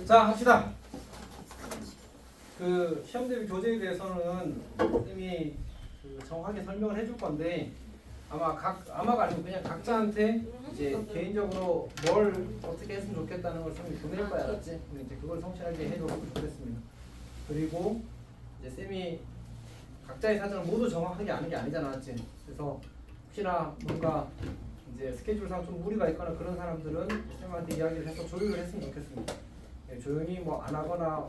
자, 합시다. 그 시험 대비 교재에 대해서는 선생님이 정확하게 설명을 해줄 건데 아마가 아니고 그냥 각자한테 이제 개인적으로 뭘 어떻게 했으면 좋겠다는 걸 선생님이 보낼 거야, 알았지? 근데 이제 그걸 성실하게 해줬으면 좋겠습니다. 그리고 이제 쌤이 각자의 사정을 모두 정확하게 아는 게 아니잖아, 알았지? 그래서 혹시나 뭔가 이제 스케줄상 좀 무리가 있거나 그런 사람들은 쌤한테 이야기를 해서 조율을 했으면 좋겠습니다. 조용히 뭐 안 하거나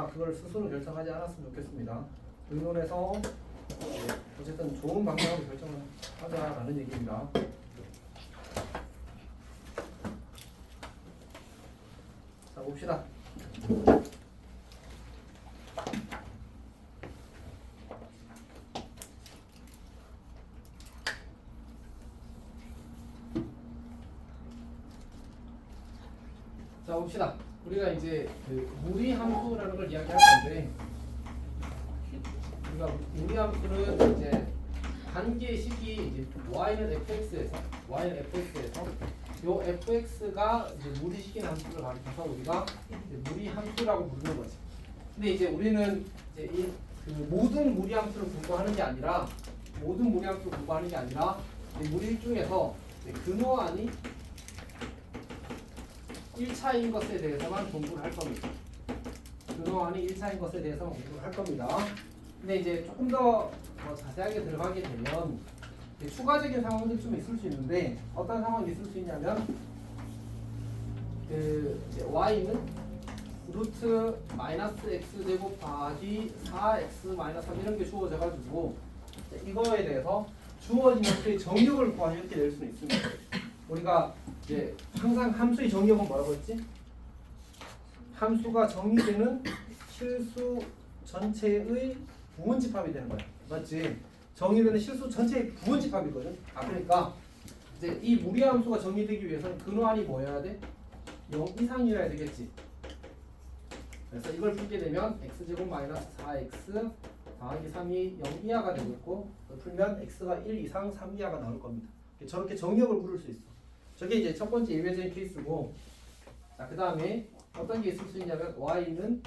그걸 스스로 결정하지 않았으면 좋겠습니다. 의논해서 어쨌든 좋은 방향으로 결정을 하자라는 얘기입니다. 자, 봅시다. 자, 봅시다. 우리가 이제 그 무리함수라는 걸 이야기할 건데, 우리가 무리함수는 이제 관계식이 이제 y는 fx에서 요 fx가 이제 무리식인 함수를 가리켜서 우리가 이제 무리함수라고 부르는 거지. 근데 이제 우리는 이제 그 모든 무리함수를 공부하는 게 아니라 이제 무리식 중에서 근호안이 1차인 것에 대해서만 공부를 할 겁니다. 근호안이 1차인 것에 대해서만 공부를 할 겁니다. 근데 이제 조금 더 자세하게 들어가게 되면 추가적인 상황들이 좀 있을 수 있는데, 어떤 상황이 있을 수 있냐면 그 이제 y는 루트 마이너스 x 제곱 더하기 4x 마이너스 3 이런 게 주어져 가지고 이거에 대해서 주어진 함수의 정역을 구하시 이렇게 낼 수는 있습니다. 우리가 이제 항상 함수의 정역은 뭐라고 했지? 함수가 정의되는 실수 전체의 부분집합이 되는 거야. 맞지? 정의되는 실수 전체의 부분집합이거든. 그러니까 이제 이 무리함수가 정의되기 위해서는 근호안이 뭐여야 돼? 0 이상이어야 되겠지. 그래서 이걸 풀게 되면 x제곱 마이너스 4x 더하기 3이 0 이하가 되겠고, 풀면 x가 1 이상 3 이하가 나올 겁니다. 저렇게 정역을 부를 수 있어. 저게 이제 첫 번째 예외적인 케이스고, 자, 그 다음에 어떤 게 있을 수 있냐면 y는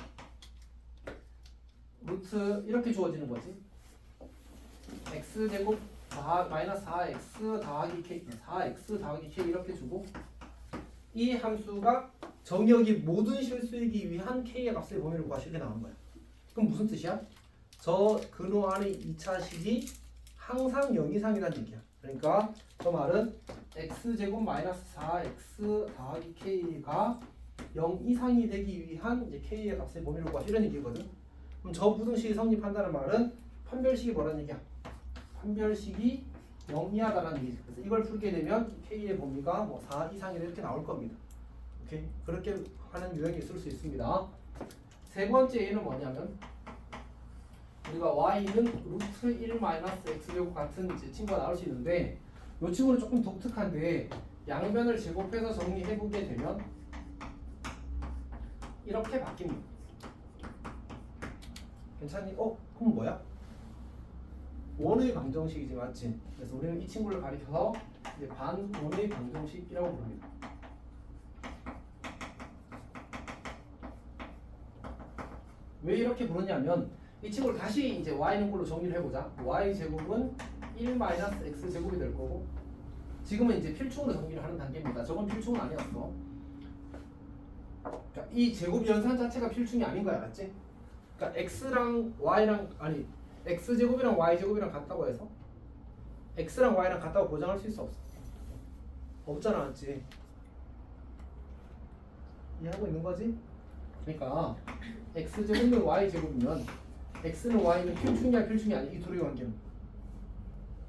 루트 이렇게 주어지는 거지. x제곱 마이너스 4x 더하기 k 이렇게 주고, 이 함수가 정역이 모든 실수이기 위한 k의 값의 범위를 구하시 이렇게 나오는 거야. 그럼 무슨 뜻이야? 저 근호안의 2차식이 항상 0 이상이라는 얘기야. 그러니까 저 말은 x제곱 마이너스 4x 더하기 k가 0 이상이 되기 위한 이제 k의 값의 범위를 구하시 이런 얘기거든. 그럼 저 부등식이 성립한다는 말은 판별식이 뭐라는 얘기야? 판별식이 0 이하다라는 얘기지. 그래서 이걸 풀게 되면 k의 범위가 뭐 4 이상이다 이렇게 나올 겁니다. 오케이? 그렇게 하는 유형이 있을 수 있습니다. 세 번째 예는 뭐냐면 우리가 y는 루트 1 마이너스 x제곱 같은 이제 친구가 나올 수 있는데, 이 친구는 조금 독특한데 양변을 제곱해서 정리해보게 되면 이렇게 바뀝니다. 괜찮니? 그럼 뭐야? 원의 방정식이지, 맞지? 그래서 우리는 이 친구를 가리켜서 이제 반원의 방정식이라고 부릅니다. 왜 이렇게 부르냐면 이 친구를 다시 이제 y는 걸로 정리를 해보자. y 제곱은 1 마이너스 x 제곱이 될 거고, 지금은 이제 필충으로 정리를 하는 단계입니다. 저건 필충은 아니었어. 그러니까 이 제곱 연산 자체가 필충이 아닌 거야, 맞지? 그러니까 x랑 y랑 x 제곱이랑 y 제곱이랑 같다고 해서 x랑 y랑 같다고 보장할 수 있어, 없어? 없잖아, 맞지? 이해하고 있는 거지? 그러니까 x 제곱은 y 제곱이면 x는 y는 필충이야 필충이 아니, 이 둘의 관계는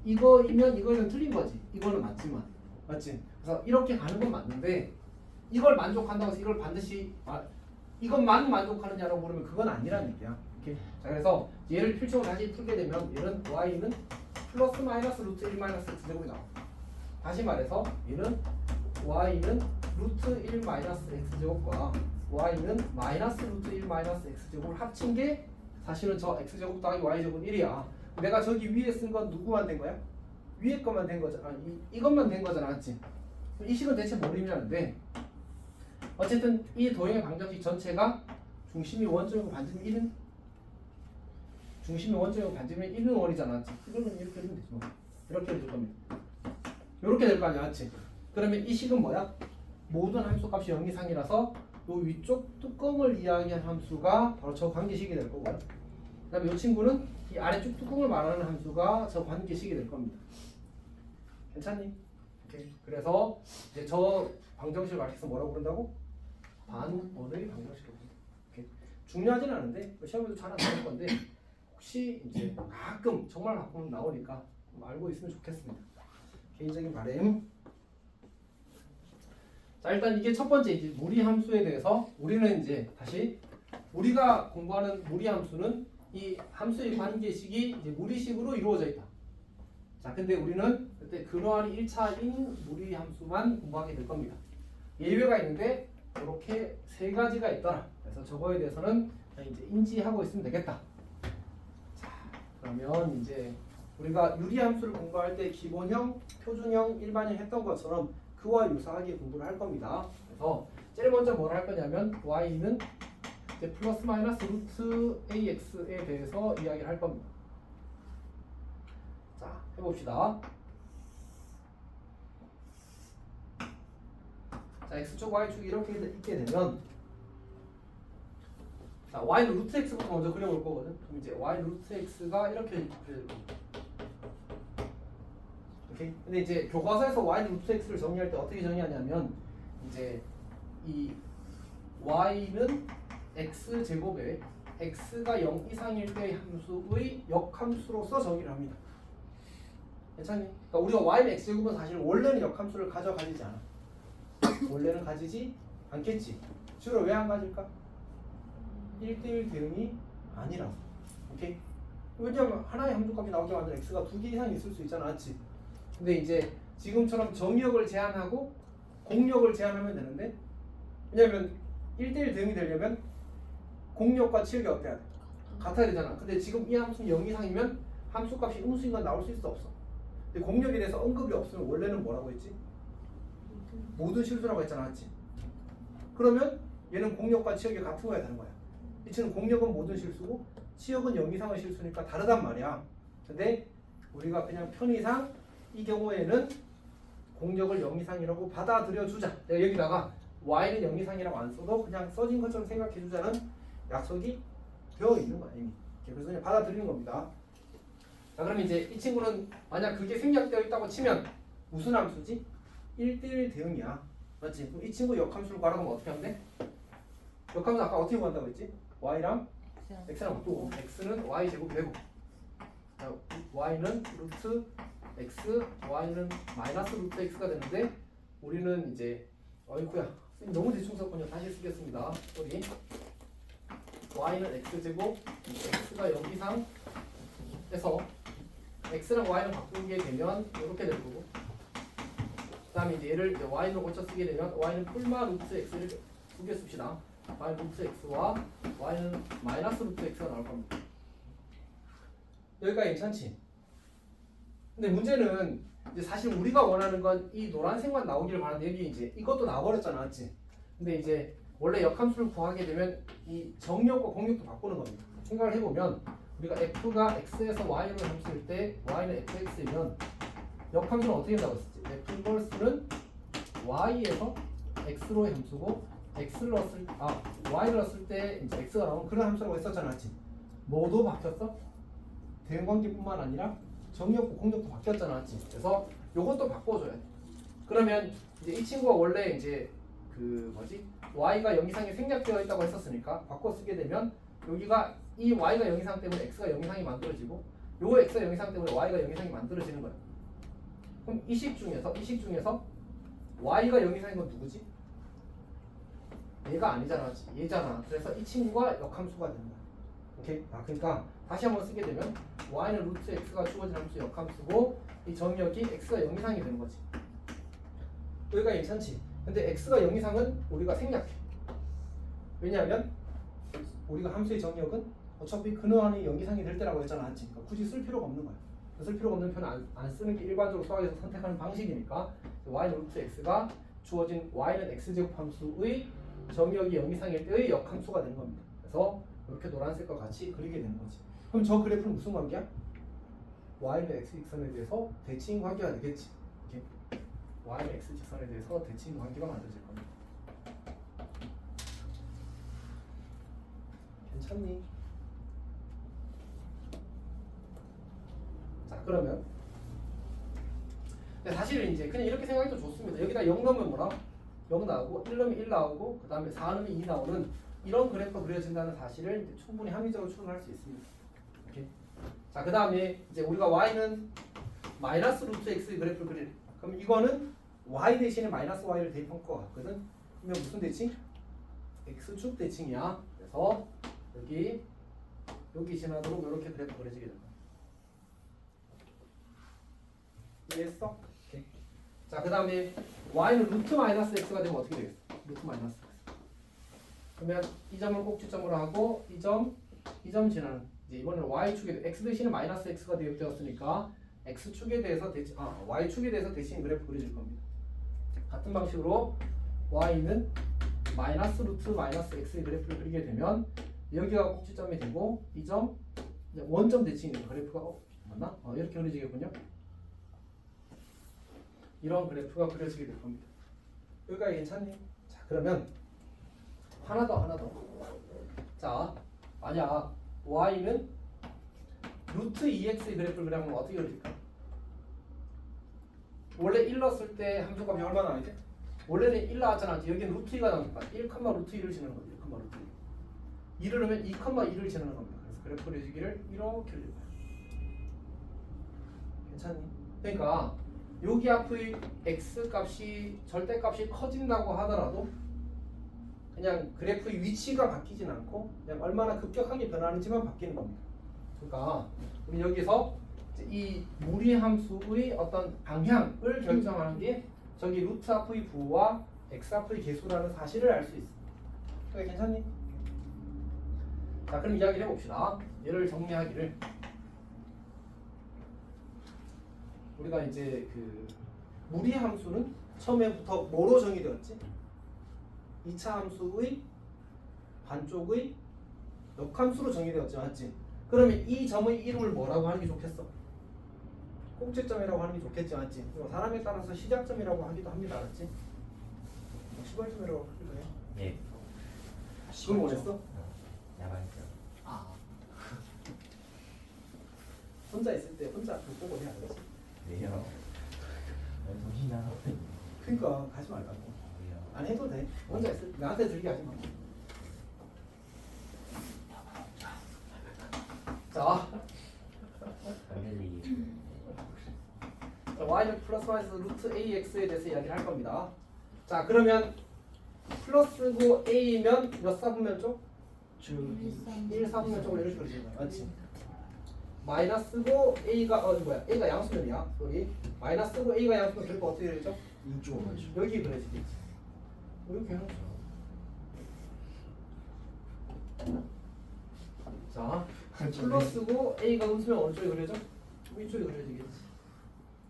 이거이면 이거는 틀린 거지. 이거는 맞지만, 맞지? 그래서 이렇게 가는 건 맞는데, 이걸 만족한다고 해서 이걸 반드시 이것만 만족하느냐라고 물으면 그건 아니라는 얘기야. 오케이? 자, 그래서 얘를 필충으로 다시 풀게 되면 얘는 y는 플러스 마이너스 루트 1 마이너스 x 제곱이 나와. 다시 말해서 얘는 y는 루트 1 마이너스 x 제곱과 y는 마이너스 루트 1 마이너스 x 제곱을 합친 게 사실은 저 x 제곱 더하기 y 제곱 1이야. 내가 저기 위에 쓴 건 누구만 된 거야? 위에 것만 된 거잖아. 이것만 된 거잖아, 맞지? 이 식은 대체 뭘 의미하는데, 어쨌든 이 도형의 방정식 전체가 중심이 원점이고 반지름이 1은 중심이 원점이고 반지름이 1은 원이잖아. 이거는 이렇게 그리면 되지 뭐. 이렇게 해줄 겁니다. 이렇게 될 거 아니야, 맞지? 그러면 이 식은 뭐야? 모든 함수 값이 0 이상이라서 요 위쪽 뚜껑을 이야기한 함수가 바로 저 관계식이 될 거고요. 그다음에 이 친구는 이 아래쪽 뚜껑을 말하는 함수가 저 관계식이 될 겁니다. 괜찮니? 오케이. 그래서 이제 저 방정식을 가르쳐서 뭐라고 부른다고? 반원의 방정식이라고 부른다. 오케이. 중요하진 않은데 시험에도 잘 안 나올 건데 혹시 이제 가끔 정말 가끔 나오니까 알고 있으면 좋겠습니다. 개인적인 바람. 자, 일단 이게 첫 번째 이제 무리 함수에 대해서 우리는 이제 다시 우리가 공부하는 무리 함수는 이 함수의 관계식이 이제 무리식으로 이루어져 있다. 자, 근데 우리는 그때 근원이 1차인 무리 함수만 공부하게 될 겁니다. 예외가 있는데 이렇게 세 가지가 있더라. 그래서 저거에 대해서는 그냥 이제 인지하고 있으면 되겠다. 자, 그러면 이제 우리가 유리 함수를 공부할 때 기본형, 표준형, 일반형 했던 것처럼 그와 유사하게 공부를 할 겁니다. 그래서 제일 먼저 뭘 할 거냐면 y는 이제 플러스 마이너스 루트 ax에 대해서 이야기를 할 겁니다. 자, 해봅시다. 자, x축, y축이 이렇게 있게 되면 자, y는 루트 x부터 먼저 그려볼 거거든. 그럼 이제 y 루트 x가 이렇게 그려질 겁니다. 오케이? 근데 이제 교과서에서 y 루트 x를 정리할 때 어떻게 정리하냐면 이제 이 y는 x 제곱에 x가 0 이상일 때 함수의 역함수로서 정의를 합니다. 괜찮니? 그러니까 우리가 y는 x 제곱은 사실 원래는 역함수를 가져가지지 않아. 원래는 가지지 않겠지. 주로 왜 안 가질까? 1대1 대응이 아니라서. 오케이? 왜냐면 하나의 함수값이 나오게 만든 x가 2개 이상 있을 수 있잖아, 맞지? 근데 이제 지금처럼 정역을 제한하고 공역을 제한하면 되는데, 왜냐면 1대1 대응이 되려면 공역과 치역이 어때야 돼? 같아야 되잖아. 근데 지금 이 함수는 0 이상이면 함수값이 음수인 건 나올 수 있어, 없어? 근데 공역에 대해서 언급이 없으면 원래는 뭐라고 했지? 모든 실수라고 했잖아, 맞지? 그러면 얘는 공역과 치역이 같은 거야, 다른 거야? 이 친구는 공역은 모든 실수고 치역은 0 이상의 실수니까 다르단 말이야. 근데 우리가 그냥 편의상 이 경우에는 공역을 0 이상이라고 받아들여 주자. 내가 여기다가 y는 0 이상이라고 안 써도 그냥 써진 것처럼 생각해 주자는 약속이 되어 있는 거야, 이미. 그래서 그냥 받아들이는 겁니다. 자, 그럼 이제 이 친구는 만약 그게 생략되어 있다고 치면 무슨 함수지? 1대1 대응이야. 맞지? 그럼 이 친구 역함수를 구하라고 하면 어떻게 하면 돼? 역함수 아까 어떻게 구한다고 했지? y랑 x랑 바꾸고 x는 y 제곱 되고 y는 루트 x, y는 마이너스 루트 x가 되는데 우리는 이제 어이쿠야 너무 대충 썼군요. 다시 쓰겠습니다. 우리 y는 x 제곱 x가 0 이상 해서 x랑 y를 바꾸게 되면 이렇게 될 거고, 그 다음에 이제 얘를 이제 y로 고쳐 쓰게 되면 y는 풀마 루트 x를 두 개 씁시다. y 루트 x와 y는 마이너스 루트 x가 나올 겁니다. 여기까지 괜찮지? 근데 문제는 이제 사실 우리가 원하는 건 이 노란색만 나오기를 바라는데 여기 이제 이것도 나와버렸잖아, 맞지? 근데 이제 원래 역함수를 구하게 되면 이 정역과 공역도 바꾸는 겁니다. 생각을 해보면 우리가 f가 x에서 y로 함수일 때 y는 fx이면 역함수는 어떻게 된다고 했었지? f 인버스는 y에서 x로의 함수고 y를 넣었을 때 이제 x가 나오는 그런 함수라고 했었잖아, 맞지? 뭐도 바뀌었어? 대응관계뿐만 아니라 정역과 공역도 바뀌었잖아, 맞지? 그래서 요것도 바꿔줘야 돼. 그러면 이제 이 친구가 원래 이제 그 뭐지? y가 0 이상이 생략되어 있다고 했었으니까 바꿔 쓰게 되면 여기가 이 y가 0 이상 때문에 x가 0 이상이 만들어지고 요 x가 0 이상 때문에 y가 0 이상이 만들어지는 거야. 그럼 이 식 중에서 y가 0 이상인 건 누구지? 얘가 아니잖아, 맞지? 얘잖아. 그래서 이 친구가 역함수가 된다. 오케이? 그러니까 다시 한번 쓰게 되면 y는 루트 x가 주어진 함수 역함수고 이 정역이 x가 0 이상이 되는 거지. 여기가 괜찮지? 근데 x가 0 이상은 우리가 생략해. 왜냐하면 우리가 함수의 정역은 어차피 근원이 0 이상이 될 때라고 했잖아, 맞지? 그러니까 굳이 쓸 필요가 없는 거야. 쓸 필요가 없는 표는 안 쓰는 게 일반적으로 수학에서 선택하는 방식이니까 y는 루트 x가 주어진 y는 x제곱 함수의 정의역이 0 이상일 때의 역함수가 되는 겁니다. 그래서 이렇게 노란색과 같이 그리게 되는 거지. 그럼 저 그래프는 무슨 관계야? y는 x 직선에 대해서 대칭 관계가 되겠지. 이렇게 y는 x 직선에 대해서 대칭 관계가 만들어질 겁니다. 괜찮니? 자, 그러면 사실은 이제 그냥 이렇게 생각해도 좋습니다. 여기다 0 넣으면 뭐라? 0 나오고 1 넣으면 1 나오고 그 다음에 4 넣으면 2 나오는 이런 그래프가 그려진다는 사실을 이제 충분히 합리적으로 추론할 수 있습니다. 이렇게. 자, 그 다음에 이제 우리가 y는 마이너스 루트 x의 그래프를 그릴. 그럼 이거는 y 대신에 마이너스 y를 대입한 것 같거든. 그러면 무슨 대칭? x축 대칭이야. 그래서 여기 지나도록 이렇게 그래프 그려지게 됩니다. 이해했어? 오케이. 자, 그 다음에 y는 루트 마이너스 x가 되면 어떻게 되겠어? 루트 마이너스 x. 그러면 이 점을 꼭지점으로 하고 이 점 지나는 이제 이번에는 y축에 x 대신에 마이너스 x가 대입되었으니까 x축에 대해서 y축에 대해서 대신 그래프 그려질 겁니다. 같은 방식으로 y는 마이너스 루트 마이너스 x의 그래프를 그리게 되면 여기가 꼭지점이 되고 이 점 원점 대칭이죠. 그래프가 맞나? 이렇게 그려지겠군요. 이런 그래프가 그려지게 될 겁니다. 여기까지 괜찮니? 자, 그러면 하나 더. 자, 만약 y는 루트 2x의 그래프를 그리면 어떻게 그려질까? 원래 1 넣었을 때 함수값이 얼마나 나오지? 원래는 1 나왔잖아. 여기는 루트 2가 나오니까 1, 루트 2를 지나는 거죠. 1, 루트 2. 2를 넣으면 2, 2를 지나는 겁니다. 그래서 그래프 그려지기를 이렇게 그릴 거야. 괜찮니? 그러니까 여기 앞의 x 값이 절대값이 커진다고 하더라도 그냥 그래프의 위치가 바뀌진 않고 그냥 얼마나 급격하게 변하는지만 바뀌는 겁니다. 그러니까 우리 여기서 이 무리함수의 어떤 방향을 결정하는 게 저기 루트 앞의 부호와 x 앞의 개수라는 사실을 알 수 있습니다. 그게 괜찮니? 자, 그럼 이야기를 해봅시다. 얘를 정리하기를 우리가 이제 그 무리함수는 처음에부터 뭐로 정의되었지? 2차 함수의 반쪽의 역함수로 정의되었지, 맞지? 그러면 이 점의 이름을 뭐라고 하는 게 좋겠어? 꼭지점이라고 하는 게 좋겠지, 맞지? 사람에 따라서 시작점이라고 하기도 합니다, 맞지? 시발점이라고 하기도 해요. 예. 그걸 원했어? 야만이죠. 혼자 있을 때 혼자 그 보고 해야 되지. 왜요? 정신이 나가. 그러니까 가지 말라고. 왜요? 안 해도 돼. 혼자 있을 때 나한테 들게 하지 마. 자, y는 플러스 마이너스 루트 ax에 대해서 이야기를 할 겁니다. 자, 그러면 플러스고 a면 몇 사분면 쪽? 1 사분면 쪽으로 이렇게 그리는 거야. 맞지? 마이너스고 a가 a가 양수면이야. 여기 마이너스고 a가 양수면 그러니까 어떻게 되죠? 이쪽으로 여기 그려지겠지. 이렇게 해놓자. 자, 플러스고 a가 음수면 어느 쪽에 그려져? 위쪽에 그려지겠지.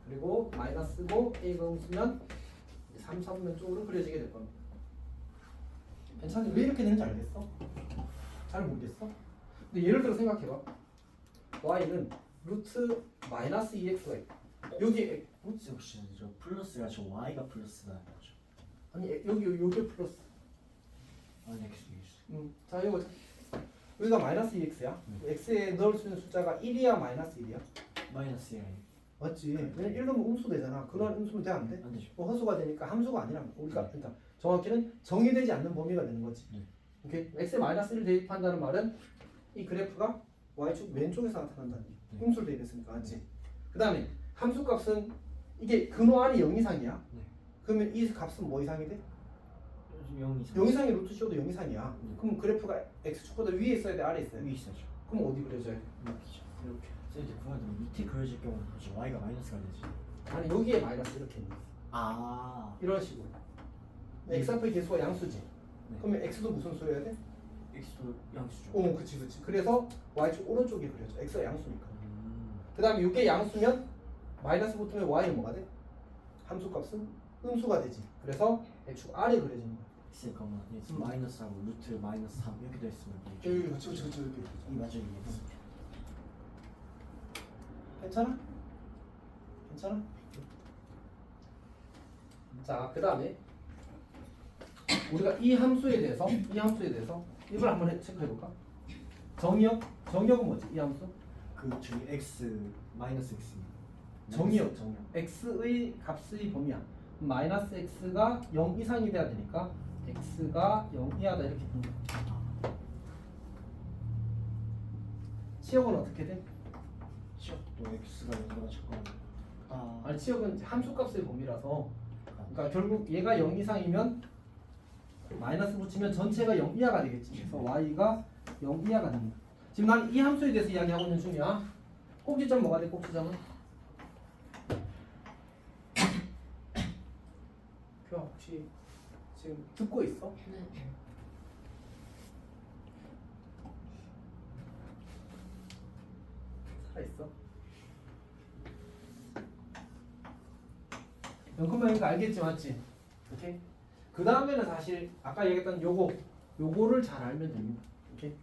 그리고 마이너스고 a가 음수면 3, 4분면 쪽으로 그려지게 될 겁니다. 괜찮니? 왜 이렇게 되는지 알겠어? 잘 모르겠어? 근데 예를 들어 생각해봐. y는 루트 마이너스 2x가 있다. 여기 혹시 저 플러스가 저 y가 플러스라는 거죠? 아니 요게 플러스. 아니 x. 자, 이거 여기가 마이너스 2x야. x에 넣을 수 있는 숫자가 1이야 마이너스 1이야? 마이너스 1. 맞지? 왜냐면 1 넣으면 음수 되잖아. 그런 음수면 돼, 안 돼? 안 되죠. 허수가 되니까 함수가 아니라 우리가 그러니까 정확히는 정의되지 않는 범위가 되는 거지. 네. 오케이? x에 마이너스 1을 대입한다는 말은 이 그래프가 y축 왼쪽에서 나타난다는 얘기야. 네. 음수를 대입했으니까, 맞지? 그 다음에 함수값은 이게 근호안이 0 이상이야. 네. 그러면 이 값은 뭐 이상이 돼? 0 이상. 0 이상이 루트 씌워도 0 이상이야. 그럼 그래프가 x축보다 위에 있어야 돼, 아래에 있어야 돼? 위에 있어야죠. 그럼 어디 그려져야 돼? 이렇게죠. 이렇게. 그래서 이제 그만두면 밑에 그려질 경우는 이제 y가 마이너스가 되지. 아니 여기에 마이너스 이렇게 있는 거야. 아. 이런 식으로. x 앞의 개수가 양수지. 네. 그러면 x도 무슨 수여야 돼? x도 양수죠. 그치. 그래서 y축 오른쪽에 그려져. x가 양수니까. 음. 그 다음에 이게 양수면 마이너스 붙으면 y는 뭐가 돼? 함수값은 음수가 되지. 그래서 x축 아래 그려지는 거야. X, 마이너스하고 루트 마이너스 3 이렇게 돼 있으면 저 이렇게. 이 맞아 이게 괜찮아? 괜찮아? 자, 그 다음에 우리가 이 함수에 대해서 이걸 한번 체크해볼까? 정의역은 뭐지? 이 함수? 그 저기 X 마이너스 X입니다. 정의역 x의 값의 범위야. 마이너스 x가 0 이상이 돼야 되니까 x가 0 이하다 이렇게 본 거야. 치역은 어떻게 돼? 시역도 X가 0보다 작거나 아니 치역은 이제 함수값의 범위라서 그러니까 결국 얘가 0 이상이면 마이너스 붙이면 전체가 0 이하가 되겠지. 그래서 y가 0 이하가 됩니다. 지금 난 이 함수에 대해서 이야기하고 있는 중이야. 꼭지점 뭐가 돼? 꼭지점은? 교아 혹시 지금 듣고 있어? 살아있어? 0,0인 거 알겠지 맞지? 오케이? 그 다음에는 사실 아까 얘기했던 요거를 잘 알면 됩니다. 오케이?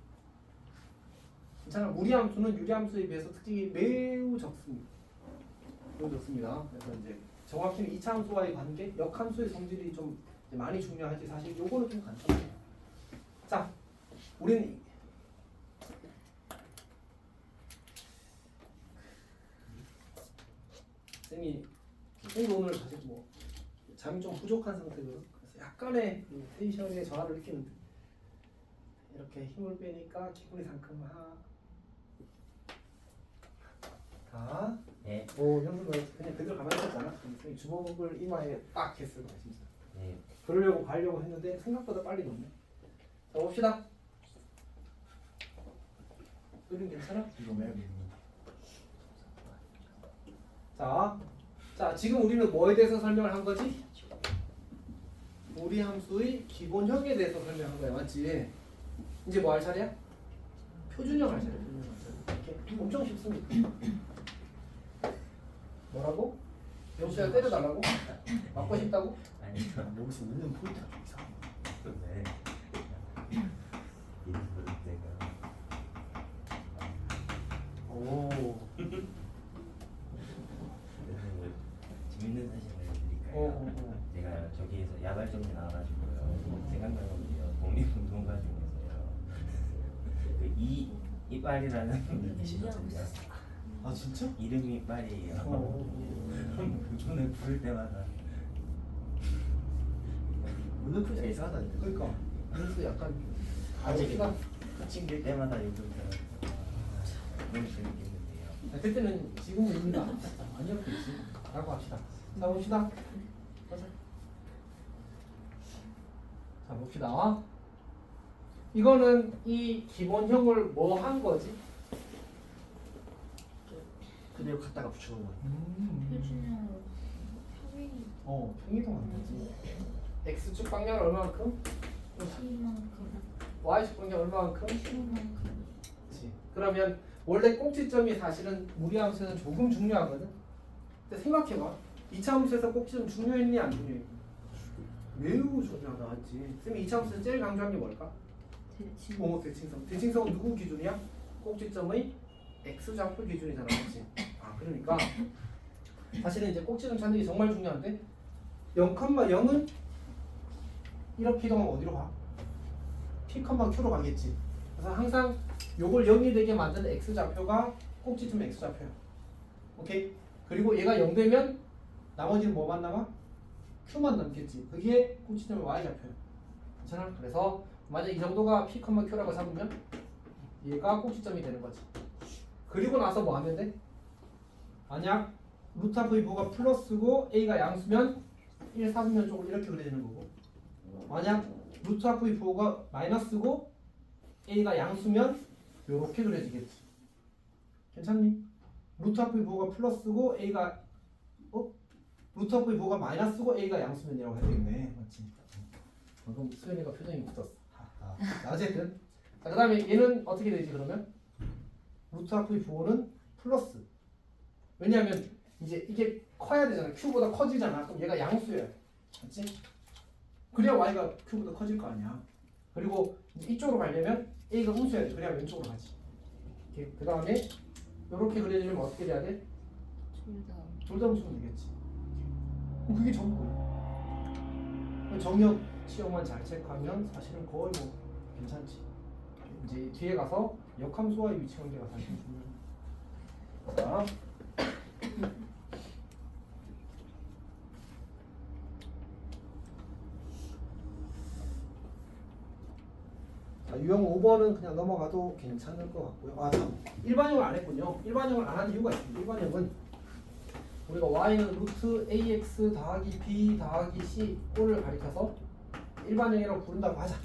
괜찮아. 무리함수는 유리함수에 비해서 특징이 매우 적습니다. 매우 적습니다. 그래서 이제 정확히는 이차함수와의 관계, 역함수의 성질이 좀 많이 중요하지. 사실 요거는 좀 간단해요. 자, 우리는 쌤이 오늘 사실 뭐 잠이 좀 부족한 상태거든. 그래서 약간의 그 텐션의 저하를 느끼는데 이렇게 힘을 빼니까 기분이 상큼하. 다. 네. 오, 형수 너 그냥 그대로 가만히 있었잖아. 쌤이 주먹을 이마에 딱 했을 거야 진짜. 네. 그러려고 가려고 했는데 생각보다 빨리 넣네. 자 봅시다. 그림 괜찮아? 이거 매력입니다. 자 지금 우리는 뭐에 대해서 설명을 한 거지? 무리함수의 기본형에 대해서 설명한 거야, 맞지? 이제 뭐 할 차례야? 표준형 할 차례야. 표준형 할 차례. 이렇게 엄청 쉽습니다. 뭐라고? 영수야 때려달라고? 맞고 싶다고? 아니 여기서 웃는 포인트가 좀 이상해. 네. 이름을 내가 오. 재밌는 사실을 드릴까요? 제가 저기에서 야발 정리 나와가지고요. 생각나는 건데요. 독립운동가 중에서요. 그 이빨이라는 분이 계시거든요. 아 진짜? 이름이 이빨이에요. 그분을 부를 때마다 웃는 포인트가 이상하다니까. 그러니까 그래서 약간 아직 시간 챙길 때마다 욕을 들어서 너무 재밌겠는데요. 그때는 지금은 의미가 아니었겠지 라고 합시다. 자 봅시다. 자 봅시다. 이거는 이 기본형을 뭐 한 거지? 그대로 갖다가 붙여놓은 거야. 표준형으로 평행 평이동 안 되지. x축 방향은 얼마만큼? T만큼 y축 방향 얼마만큼? Q만큼 그렇지. 그러면 원래 꼭지점이 사실은 무리함수에는 조금 중요하거든. 근데 생각해봐. 2차 함수에서 꼭지점 중요했니 안 중요했니? 매우 중요하다, 맞지? 쌤이 2차 함수에서 제일 강조한 게 뭘까? 대칭 대칭성. 대칭성은 누구 기준이야? 꼭지점의 x좌표 기준이잖아, 맞지? 아, 그러니까 사실은 이제 꼭지점 찾는 게 정말 중요한데 0,0은 이렇게 이동하면 어디로 가? P,Q로 가겠지. 그래서 항상 요걸 0이 되게 만드는 x좌표가 꼭지점 x좌표야. 오케이? 그리고 얘가 0 되면 나머지는 뭐만 남아? Q만 남겠지. 그게 꼭지점의 y좌표야. 괜찮아? 그래서 만약 이 정도가 P, Q라고 잡으면 얘가 꼭지점이 되는 거지. 그리고 나서 뭐 하면 돼? 만약 루트 하프 부호가 플러스고 A가 양수면 1, 4분면 쪽을 이렇게 그려지는 거고, 만약 루트 하프 부호가 마이너스고 A가 양수면 이렇게 그려지겠지. 괜찮니? 루트 하프 부호가 플러스고 A가 루트 하프 부호가 마이너스고 A가 양수면이라고 해야 되겠네. 맞지? 방금 수현이가 표정이 굳었어. 어쨌든 자, 그 다음에 얘는 어떻게 되지 그러면? 루트 하프 부호는 플러스. 왜냐하면 이제 이게 커야 되잖아. Q보다 커지잖아. 그럼 얘가 양수야. 맞지? 그래야 y가 q보다 커질 거 아니야. 그리고 이제 이쪽으로 가려면 a가 음수여야 돼. 그래야 왼쪽으로 가지. 그 다음에 이렇게 그려지면 어떻게 돼야 돼? 둘다 둘 다 음수면 되겠지. 그럼 그게 전부야. 정역 시험만 잘 체크하면 사실은 거의 뭐 괜찮지. 이제 뒤에 가서 역함수와의 위치 관계가 사실 중요해. 자. 자, 유형 5번은 그냥 넘어가도 괜찮을 것 같고요. 아, 참. 일반형을 안 했군요. 일반형을 안 한 이유가 있습니다. 일반형은 우리가 y는 루트 ax 더하기 b 더하기 c 꼴을 가리켜서 일반형이라고 부른다고 하자.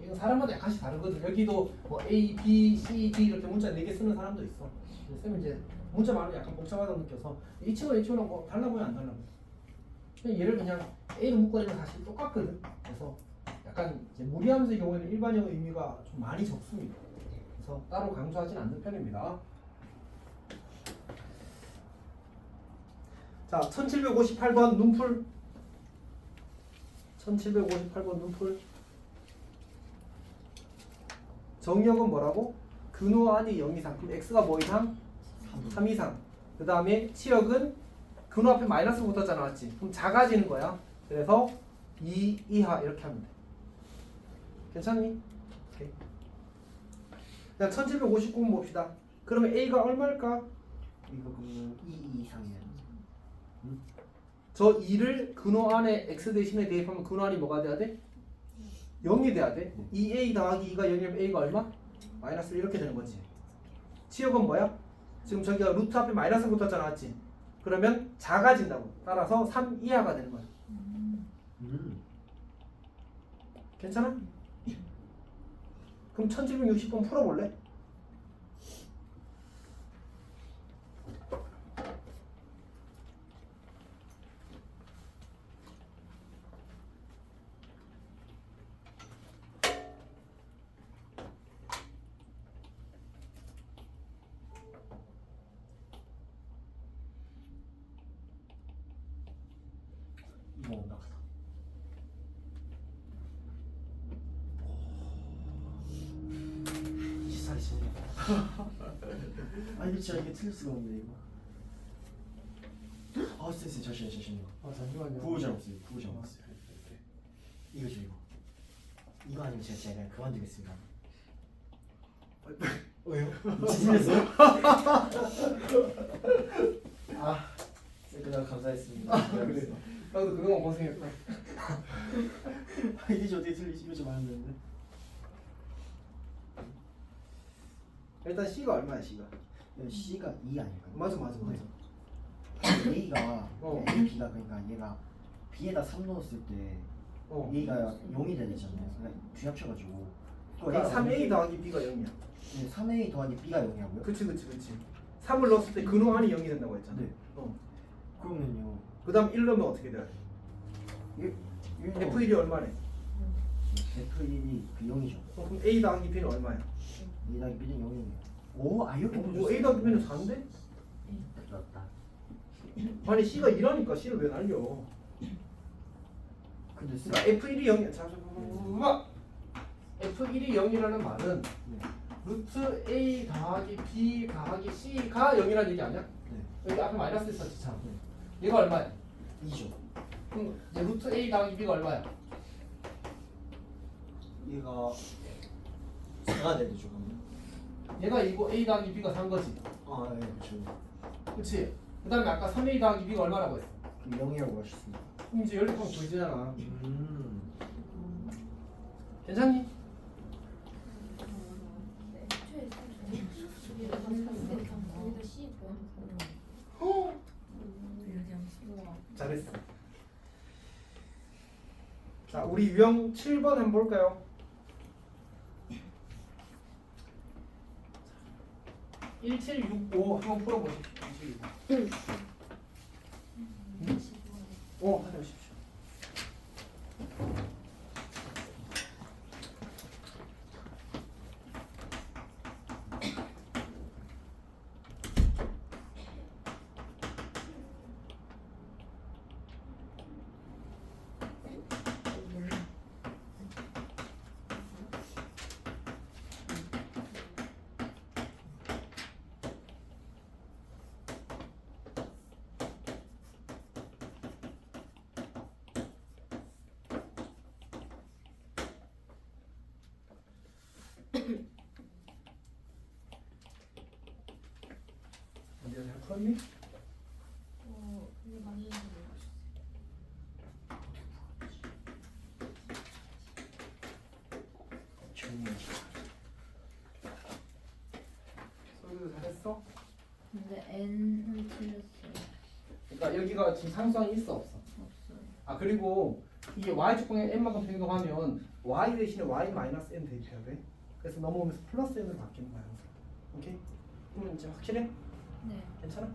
이건 사람마다 약간씩 다르거든. 여기도 뭐 a, b, c, d 이렇게 문자 4개 쓰는 사람도 있어. 쌤은 이제 문자 말은 약간 복잡하다고 느껴서 이 친구랑 이 친구랑 뭐 달라 보여 안 달라 보여? 그냥 얘를 그냥 a로 묶어내면 사실 똑같거든. 그래서 약간 이제 무리함수의 경우에는 일반형의 의미가 좀 많이 적습니다. 그래서 따로 강조하진 않는 편입니다. 자, 1758번 눈풀. 1758번 눈풀. 정역은 뭐라고? 근호 안이 0 이상. 그럼 x가 뭐 이상? 3 이상. 그 다음에 치역은 근호 앞에 마이너스 붙었잖아, 맞지? 그럼 작아지는 거야. 그래서 2 이하 이렇게 하면 돼. 괜찮니? 오케이. 자, 1759번 봅시다. 그러면 a가 얼마일까? 이거 그러면 2 이상이야. 저 2를 근호 안에 x 대신에 대입하면 근호 안이 뭐가 돼야 돼? 0이 돼야 돼. 2a 더하기 2가 0이면 a가 얼마? 마이너스 이렇게 되는 거지. 치역은 뭐야? 지금 저기가 루트 앞에 마이너스 붙었잖아, 맞지? 그러면 작아진다고. 따라서 3 이하가 되는 거야. 괜찮아? 그럼 1760번 풀어볼래? 이거 온다. 살이 심해. 아 이거 진짜 이게 틀릴 수가 없네 이거. 아 쌤 잠시만요. 아, 잠시만요. 구호 잘못했어요. 구호 잘못했어요. 이거죠 이거. 이거 아니면 제가 그냥 그만두겠습니다. 왜요? 틀렸어요? 아, 그냥 감사했습니다. 그래. 나도 그동안 고생했다. 아, 이게 어떻게 틀리지? 이거 좀 아는데. 일단 C가 얼마야, C가? C가 2 아닐까요? 맞아. A가 어. A, B가 그러니까 얘가 B에다 3 넣었을 때 어. A가 0이 돼야 되잖아요. 그러니까 뒤합쳐가지고 그러니까 3A 더하기 B가 0이야. 네, 3A 더하기 B가 0이라고요? 그치. 3을 넣었을 때 근호 안이 0이 된다고 했잖아. 네. 그러면요. 그 다음 1 넣으면 어떻게 돼야 돼? F1이 얼마네? F1이 그 0이죠. 그럼 A 더하기 B는 얼마야? A 더하기 B는 0이네요. 오, 아 이렇게 뭐 A 더하기 B는 4인데? 그렇다. 아니 C가 2라니까 C를 왜 날려? 근데 그러니까 F1이 0이야. 잠깐만. F1이 0이라는 말은 루트 A 더하기 B 더하기 C가 0이라는 얘기 아니야? 네. 여기 앞에 마이너스 있었지 참. 얘가 얼마야? 2죠. 그럼 이제 루트 A 더하기 B가 얼마야? 얘가 4가 돼야 되죠 그러면. 얘가 이거 A 더하기 B가 3 거지. 아 네, 그렇죠. 그치? 그 다음에 아까 3A 더하기 B가 얼마라고 했어? 그럼 0이라고 하셨습니다. 그럼 이제 연립하면 보이잖아. 괜찮니? 애초에 여기다 C 어? 우와. 잘했어. 자, 우리 유형 7번 한번 볼까요? 1765 한번 풀어보십시오. 1765. 하셔보십시오. 어디가 잘 풀었니? 근데 맞는지 모르겠어. 정말 소리도 잘했어? 근데 N은 틀렸어요. 그러니까 여기가 지금 상수항이 있어 없어? 없어요. 아 그리고 이게 y축방에 n만큼 변동하면 y 대신에 y-n 대입해야 돼. 그래서 넘어오면서 플러스 n으로 바뀌는 거야 항상. 오케이? 이제 확실해? 네. 괜찮아?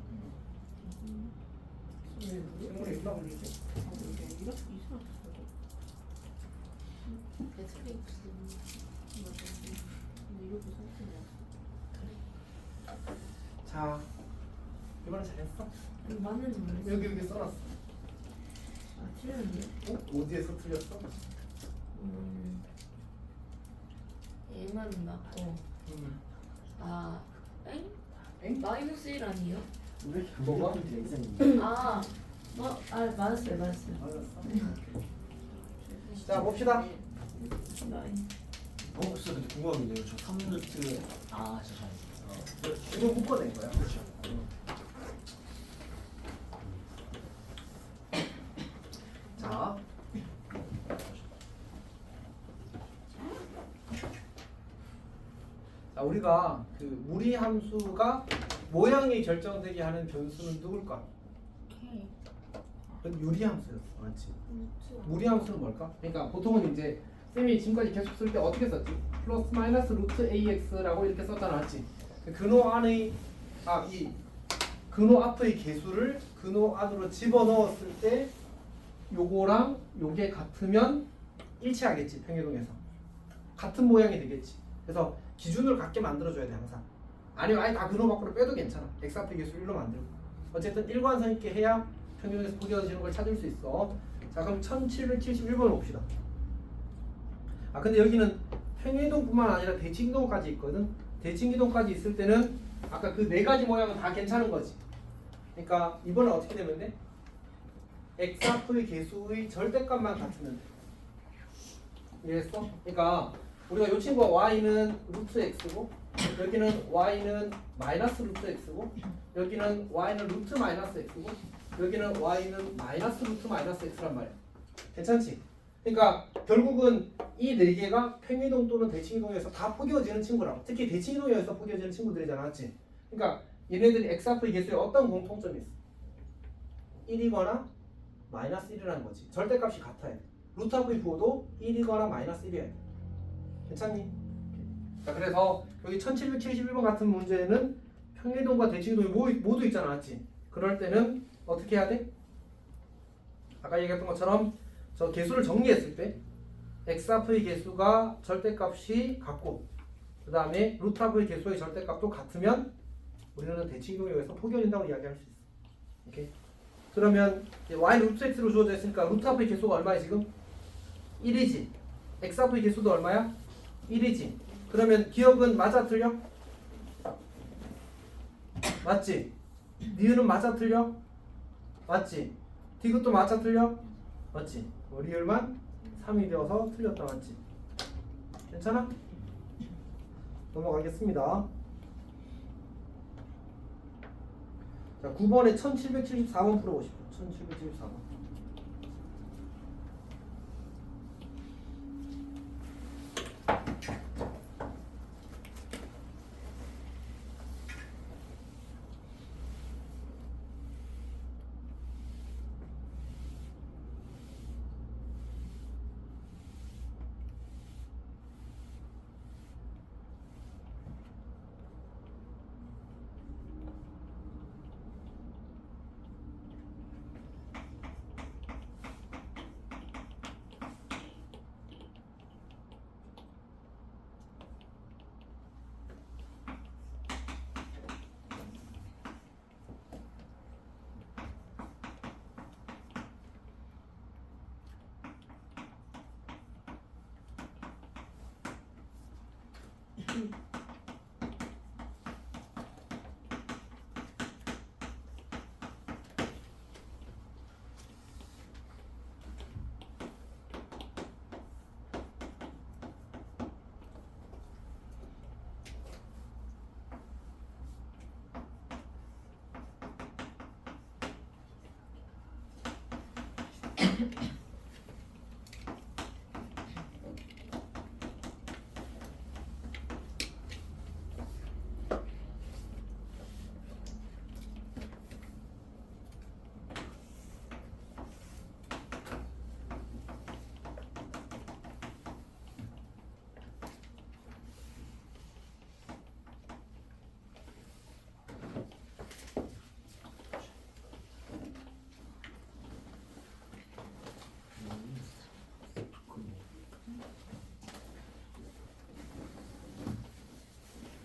생물이 있나 모르겠지? 이렇게 이상하게 써져. 매트릭스 근데 이렇게 써지냐? 자 이번엔 잘했어? 맞는지 모르겠어. 여기 써놨어. 아 틀렸네. 어디에서 틀렸어? 얘만 맞고 아 엥? 엥? 마이너스 1 아니에요? 왜 이렇게 뭐가? 되게 이상해. 아 맞았어요. 맞았어. 자 봅시다. 마이너스. 혹시 근데 궁금한 게 있네요. 저 3루트 잠시만요. 이거 묶어낸 거야. 그렇죠. 자. 자, 우리가 그 무리 함수가 모양이 결정되게 하는 변수는 누굴까? K. 그건 유리 함수였어, 맞지? 루트. 무리 함수는 뭘까? 그러니까 보통은 이제 쌤이 지금까지 계속 쓸 때 어떻게 썼지? 플러스 마이너스 루트 AX라고 이렇게 썼잖아, 맞지? 그 근호 안의 이 근호 앞의 개수를 근호 안으로 집어넣었을 때 요거랑 요게 같으면 일치하겠지, 평행이동에서 같은 모양이 되겠지. 그래서 기준을 같게 만들어줘야 돼 항상. 아니면 아예 다 근호 밖으로 빼도 괜찮아. x 앞의 개수 1로 만들고. 어쨌든 일관성 있게 해야 평행에서 포개어지는 걸 찾을 수 있어. 자 그럼 1771번 봅시다. 아 근데 여기는 평행이동뿐만 아니라 대칭이동까지 있거든. 대칭이동까지 있을 때는 아까 그 네 가지 모양은 다 괜찮은 거지. 그러니까 이번엔 어떻게 되면 돼? x 앞의 개수의 절대값만 같으면 돼. 이해했어? 그러니까 우리가 이 친구가 y는 루트 x고 여기는 y는 마이너스 루트 x고 여기는 y는 루트 마이너스 x고 여기는 y는 마이너스 루트 마이너스 x란 말이야. 괜찮지? 그러니까 결국은 이 네 개가 평이동 또는 대칭이동에서 다 포개어지는 친구라고. 특히 대칭이동에서 포개어지는 친구들이잖아, 맞지? 그러니까 얘네들이 x 앞의 개수에 어떤 공통점이 있어? 1이거나 마이너스 1이라는 거지. 절대값이 같아야 돼. 루트 앞의 부호도 1이거나 마이너스 1이어야 돼. 괜찮니? 자, 그래서 여기 1771번 같은 문제는 평행이동과 대칭이동이 모두 있잖아, 맞지? 그럴 때는 어떻게 해야 돼? 아까 얘기했던 것처럼 저 개수를 정리했을 때 x 앞의 개수가 절대값이 같고 그 다음에 루트 앞의 개수의 절대값도 같으면 우리는 대칭이동에 의해서 포개어진다고 이야기할 수 있어. 오케이? 그러면 y 루트 x로 주어져 있으니까 루트 앞의 개수가 얼마야 지금? 1이지. x 앞의 개수도 얼마야? 1이지. 그러면 기억은 맞아 틀려? 맞지? 니은은 맞아 틀려? 맞지? 디귿도 맞아 틀려? 맞지? 리을만 3이 되어서 틀렸다, 맞지? 괜찮아? 넘어가겠습니다. 자, 9번에 1774번 풀어보십시오. 1774번.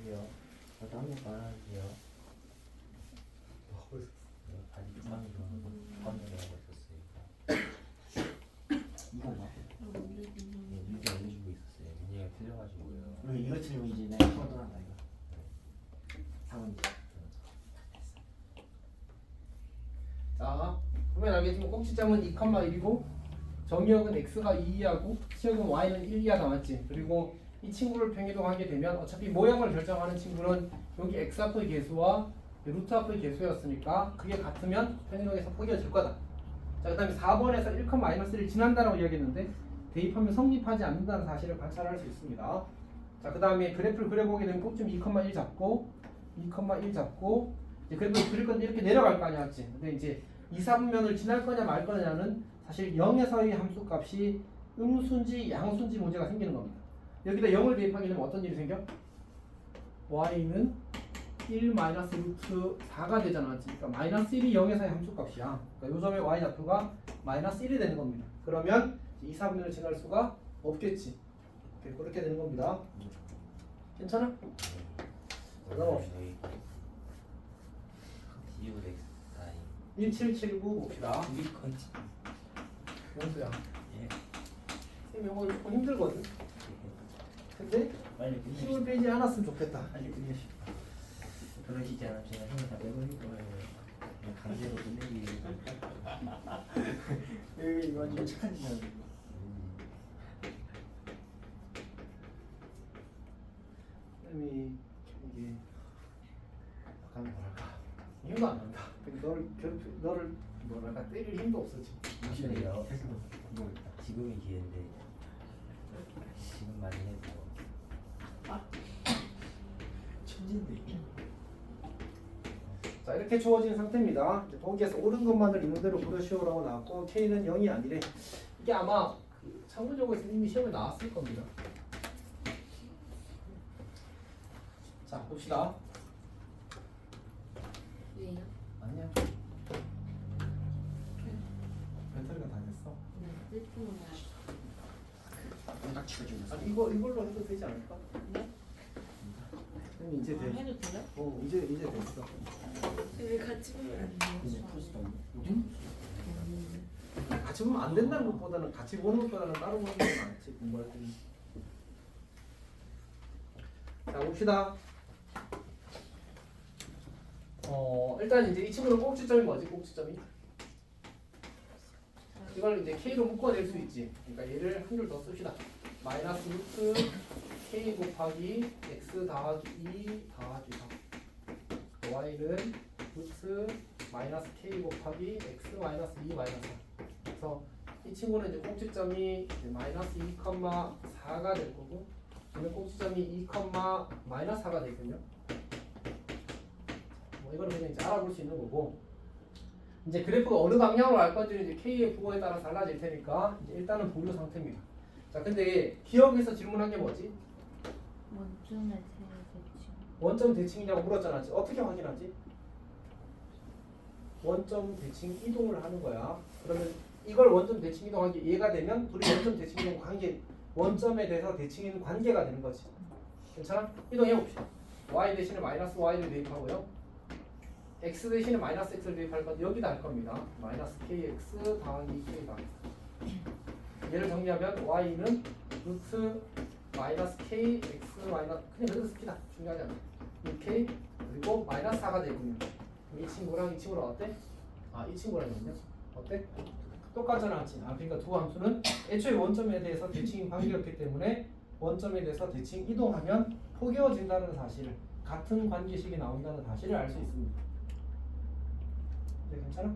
왜요? 저도 한번 말할게요. 아직 주방이 들어오고 번역을 하고 있었어요. 이건가? 네, 문제 알려주고 있었어요. 문제가 틀려가지고요. 그리고 이거 틀리면 이제 내가 떠난다 이거. 4번지. 자, 보면 알겠지만 꼭지점은 2,1이고 정의역은 x가 2하고 시역은 y는 1, 2가 남았지. 그리고 이 친구를 평이동하게 되면 어차피 모형을 결정하는 친구는 여기 x 앞의 개수와 루트 앞의 개수였으니까 그게 같으면 평이동에서 포기해질 거다. 자, 그 다음에 4번에서 1,-1을 지난다라고 이야기했는데 대입하면 성립하지 않는다는 사실을 관찰할 수 있습니다. 자, 그 다음에 그래프를 그려보게 되면 꼭좀 2,1 잡고 2,1 잡고 이제 그래프를 그릴 건데 이렇게 내려갈 거 아니야, 맞지? 근데 이제 2, 4분면을 지날 거냐 말 거냐는 사실 0에서의 함수 값이 음수인지 양수인지 문제가 생기는 겁니다. 여기다 0을 대입하게 되면 어떤 일이 생겨? y는 1 마이너스 루트 4가 되잖아, 맞지? 그러니까 마이너스 1이 0에서의 함수 값이야. 그러니까 요점의 y 좌표가 마이너스 1이 되는 겁니다. 그러면 2, 4분면을 지날 수가 없겠지. 그렇게 되는 겁니다. 괜찮아? 넘어갑시다. 디오 렉스 사인 1779 봅시다. 우리 건지 영수야. 예. 쌤 이거 조금 힘들거든. 근데 빨리 힘을 빼지 않았으면 좋겠다. 빨리 끝내시. 그러시지 않으면 제가 힘을 다 빼버릴 거예요. 그냥 강제로 끝내기. 이거 완전 착한 짓이야. 쌤이 이게 약간 뭐랄까 힘도 안 난다. 근데 너를 뭐랄까 때릴 힘도 없어 지금. 무시해요. 지금이 기회인데 지금 많이 해도 천진데. 자, 이렇게 주어진 상태입니다. 이제 보기에서 옳은 것만을 있는 대로 고려시오라고 나왔고 K는 0이 아니래. 이게 아마 그 참고적으로 이미 시험에 나왔을 겁니다. 자, 봅시다. 왜요? 아니야. 배터리가 다 됐어. 네, 일본어. 딱 치워주면서. 아니 이걸로 해도 되지 않을까? 네? 쌤이 이제 돼. 해도 돼요? 이제 됐어. 왜 같이 보면 안 이제 돼요? 풀스도 어디? 같이 보면 안 된다는 것보다는 같이 보는 것보다는 따로 보는 게 낫지 공부할 때는. 자, 봅시다. 일단 이제 이 친구는 꼭지점이 뭐지? 꼭지점이 이걸 이제 K로 묶어낼 수 있지. 그러니까 얘를 한 줄 더 씁시다. 마이너스 루트 K 곱하기 X 더하기 2 더하기 4. Y는 루트 마이너스 K 곱하기 X 마이너스 2 마이너스 4. 그래서 이 친구는 이제 꼭지점이 이제 마이너스 2,4가 될 거고 얘는 꼭지점이 2, 마이너스 4가 되거든요. 뭐 이거는 그냥 이제 알아볼 수 있는 거고 이제 그래프가 어느 방향으로 갈 건지는 이제 K의 부호에 따라 달라질 테니까 이제 일단은 보류 상태입니다. 자, 근데 기억에서 질문한 게 뭐지? 원점의 대칭. 원점 대칭이냐고 물었잖아. 어떻게 확인하지? 원점 대칭 이동을 하는 거야. 그러면 이걸 원점 대칭 이동하기 얘가 되면 둘이 원점 대칭 이동 관계 원점에 대해서 대칭인 관계가 되는 거지. 괜찮아? 이동해 봅시다. y 대신에 마이너스 y를 대입하고요. x 대신에 마이너스 x를 대입할 건데 여기다 할 겁니다. 마이너스 kx 더하기 k 더하기 얘를 정리하면 y는 루트 마이너스 k x 마이너스 그냥 그대로 씁시다. 중요하지 않아. 6k 그리고 마이너스 4가 되군요. 이 친구랑 이 친구랑 어때? 이 친구랑은요? 어때? 똑같잖아, 맞지? 그러니까 두 함수는 애초에 원점에 대해서 대칭 관계였기 때문에 원점에 대해서 대칭 이동하면 포개어진다는 사실을 같은 관계식이 나온다는 사실을 알 수 있습니다. 이제 괜찮아?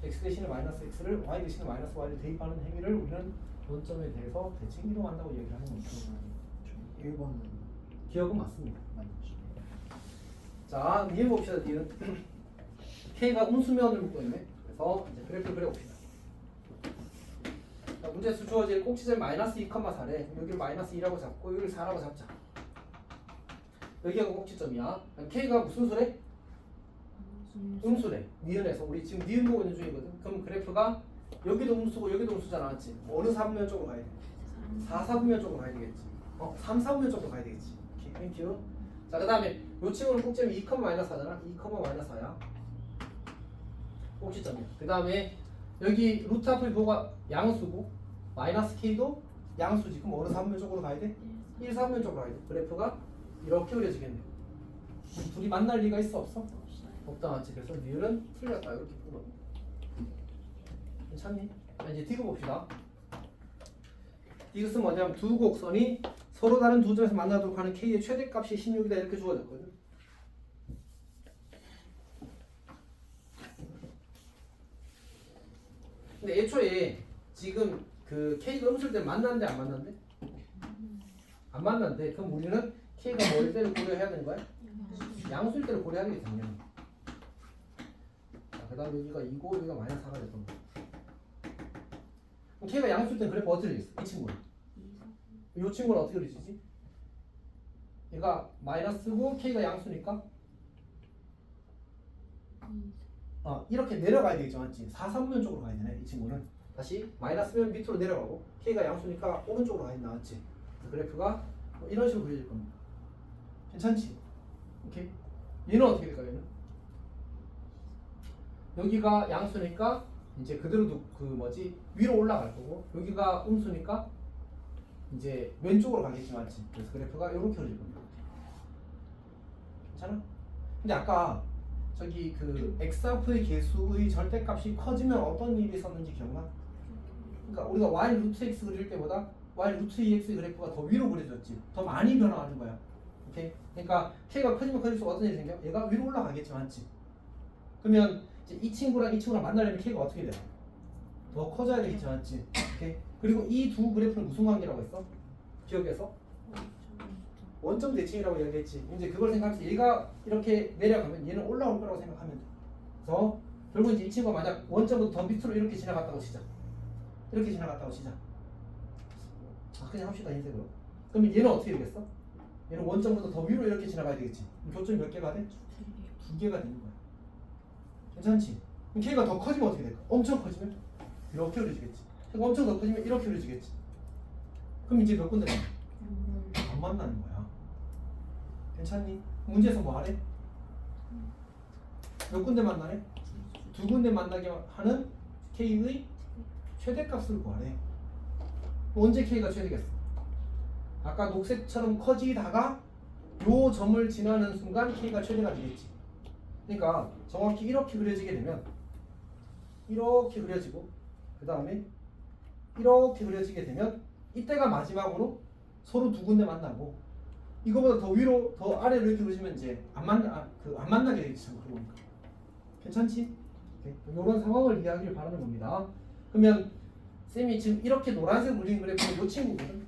x 대신에 마이너스 x를 y 대신에 마이너스 y를 대입하는 행위를 우리는 원점에 대해서 대칭 이동한다고 얘기를 하는 거죠. 1번은 기억은 맞습니다. 맞죠. 자, 니은 봅시다. 니은 k가 음수면을 묶고 있네. 그래서 이제 그래프를 그려봅시다. 자, 문제에서 주어질 꼭지점 마이너스 2,4래. 여기를 마이너스 2라고 잡고 여기를 4라고 잡자. 여기가 꼭지점이야. k가 무슨 수래? 음수래. 니은에서 우리 지금 니은 보고 있는 중이거든. 그럼 그래프가 여기도 음수고 여기도 음수잖아, 맞지? 어느 3면 쪽으로 가야 돼? 4, 4분면 쪽으로 가야 되겠지. 3, 4분면 쪽으로 가야 되겠지. 오케이, 땡큐. 자, 그 다음에 요 친구는 꼭지점이 2, 마이너스 4잖아. 2, 마이너스 4야. 꼭지점이야. 그 다음에 여기 루트 앞을 보가 양수고 마이너스 k도 양수지. 그럼 어느 3면 쪽으로 가야 돼? 1, 3면 쪽으로 가야 돼. 그래프가 이렇게 그려지겠네. 둘이 만날 리가 있어 없어? 없다 맞지? 그래서 니을은 틀렸다 이렇게 풀어. 괜찮니? 자, 이제 디귿 봅시다. 디귿은 뭐냐면 두 곡선이 서로 다른 두 점에서 만나도록 하는 k의 최대값이 16이다 이렇게 주어졌거든. 근데 애초에 지금 그 k가 음수일 때 만난대 안 만난대? 안 만난대. 그럼 우리는 k가 뭐일 때를 고려해야 되는 거야? 양수일 때를 고려해야 되겠지 당연히. 자, 그 다음 여기가 2고 여기가 마이너스 4가 됐던 거야. 그럼 k가 양수일 때는 그래프 어떻게 되겠어? 이 친구는. 이 친구는 어떻게 그려지지? 얘가 마이너스고 k가 양수니까 이렇게 내려가야 되겠죠, 맞지? 4, 3면 쪽으로 가야 되네, 이 친구는. 다시 마이너스면 밑으로 내려가고 k가 양수니까 오른쪽으로 가야 나왔지. 그래프가 뭐 이런 식으로 그려질 겁니다. 괜찮지? 오케이. 얘는 어떻게 될까요? 얘는 여기가 양수니까 이제 그대로 그 뭐지 위로 올라갈 거고 여기가 음수니까 이제 왼쪽으로 가겠지, 맞지? 그래서 그래프가 이렇게 그려질 겁니다. 괜찮아? 근데 아까 저기 그 x의 개수의 절대값이 커지면 어떤 일이 있었는지 기억나? 그러니까 우리가 y 루트 x 그릴 때보다 y 루트 2x 그래프가 더 위로 그려졌지. 더 많이 변화하는 거야. 오케이? 그러니까 k가 커지면 커질수록 어떤 일이 생겨? 얘가 위로 올라가겠지, 맞지? 그러면 이제 이 친구랑 이 친구랑 만나려면 k가 어떻게 돼? 더 커져야 되겠지, 맞지? 오케이? 그리고 이 두 그래프는 무슨 관계라고 했어? 기억해서? 원점 대칭이라고 이야기했지. 이제 그걸 생각해서 얘가 이렇게 내려가면 얘는 올라올 거라고 생각하면 돼. 그래서 결국 이제 이 친구가 만약 원점부터 더 밑으로 이렇게 지나갔다고 치자. 이렇게 지나갔다고 치자. 그냥 합시다, 흰색으로. 그러면 얘는 어떻게 되겠어? 얘는 원점부터 더 위로 이렇게 지나가야 되겠지. 교점이 몇 개가 돼? 2개가 되는 거야. 괜찮지? 그럼 K가 더 커지면 어떻게 될까? 엄청 커지면 이렇게 그려지겠지. K가 엄청 더 커지면 이렇게 그려지겠지. 그럼 이제 몇 군데 안 만나는 거야. 괜찮니? 문제에서 뭐 하래? 몇 군데 만나래? 두 군데 만나게 하는 K의 최대값을 구하래. 언제 K가 최대겠어? 아까 녹색처럼 커지다가 요 점을 지나는 순간 K가 최대가 되겠지. 그러니까 정확히 이렇게 그려지게 되면 이렇게 그려지고 그 다음에 이렇게 그려지게 되면 이때가 마지막으로 서로 두 군데 만나고 이거보다 더 위로 더 아래로 이렇게 그려지면 이제 안 만나게 되겠지. 그러니까 괜찮지? 이런 상황을 이해하기를 바라는 겁니다. 그러면 쌤이 지금 이렇게 노란색 그린 그래프는 이 친구거든.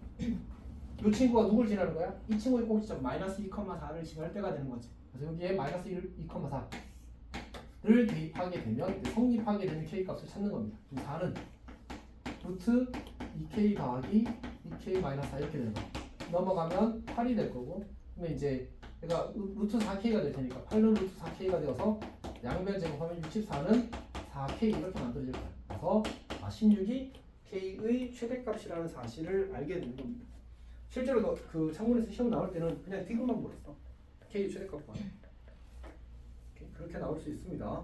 이 친구가 누굴 지나는 거야? 이 친구의 꼭지점 마이너스 2,4를 지날 때가 되는 거지. 그래서 여기에 마이너스 2,4를 대입하게 되면 성립하게 되는 k 값을 찾는 겁니다. 이 4는 루트 2k 더하기 2k 마이너스 4 이렇게 되는 거야. 넘어가면 8이 될 거고, 그러면 이제 얘가 루트 4k가 될 테니까 8은 루트 4k가 되어서 양변 제곱하면 64는 4k 이렇게 만들어질 거야. 그래서 16이 k의 최대값이라는 사실을 알게 되는 겁니다. 실제로 그 창문에서 시험 나올 때는 그냥 디귿만 물었어. k 최대값만. 그렇게 나올 수 있습니다.